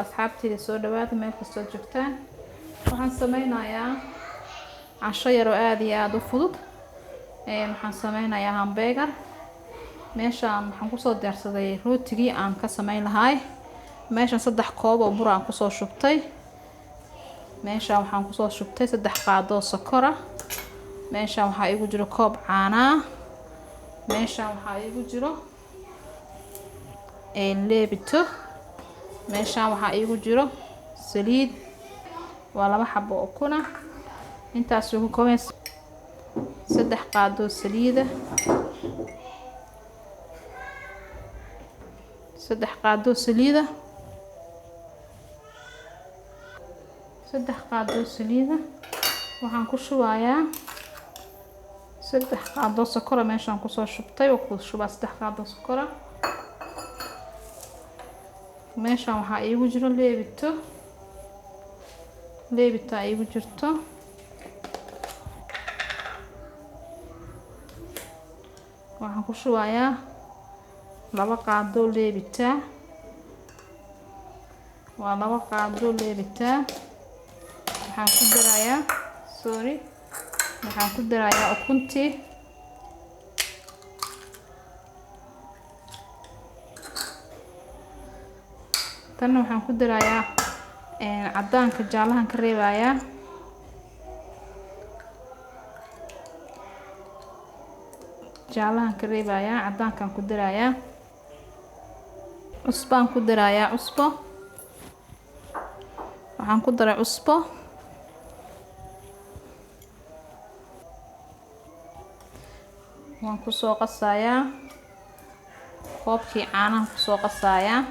asxaabtayda soo dhawaada meel kastoo joogtaan. Waxaan sameynayaa casho yar oo aad iyo aad u fudud. Waxaan sameynayaa hamburger. Meeshaan waxaan ku soo diyaarsaday rootigii aan ka sameyn lahaay. Meeshaan 3 koob oo bur aan ku soo shubtay. Meeshaan waxaan ku soo shubtay 3 qaado sokor ah. Meeshaan waxa igu jiro koob caano. Meeshaan waxa igu jiro leebito. Meeshaan waxa igu jiro saliid waa 2 xabo oo kuna. Intaas ugu kooban 3 qaado saliid. 3 qaado saliid. 3 qaado saliid. Waxaan ku shubayaa 3 qaado sokor meeshaan ku soo shubtay oo ku shubaa 3 qaado sokor. Meeshaan waxa igu jiro leebito. Leebito ay igu jirto. Waxaan ku shubayaa 2 qaado leebita. waa 2 qaado leebita. waxaan ku darayaa ukuntii. tan waxaan ku darayaa cadaanka jaalahan ka reebayaa. cadaankan ku darayaa. cusbaan ku darayaa cusbo. waxaan ku daray cusbo. waan ku soo qasayaa. koobkii caanaha ku soo qasayaa.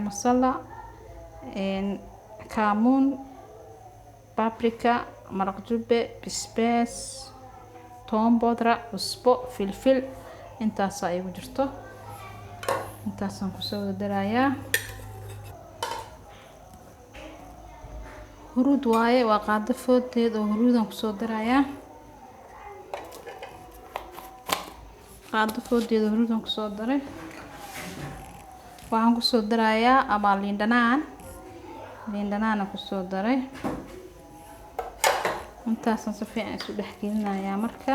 masala kaamuun paprika maraq jubbe basbaas toon bodra cusbo filfil intaas ay igu jirto. intaasaan ku soo darayaa. huruud waaye waa qaado foodeed oo huruudan ku soo darayaa. qaado foodeed oo huruudan ku soo daray. waxaan ku soo darayaa ama liin dhanaan ku soo daray. intaas si fiican isu dhex gelinayaa marka.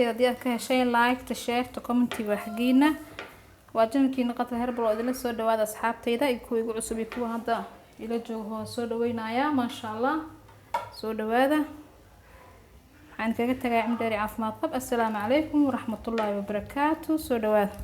videoga haddii aad ka heshay like share comment waxgiina waa jankiina qata herbal oo idin la soo dhawaada asxaabtayda iyo kuwa igu cusub iyo kuwa hadda ila joogo soo dhaweynaya ma sha Allah soo dhawaada waxaan kaga tagay cimri caafimaad qab assalaamu calaykum waraxmatullaahi wabarakaatuh soo dhawaada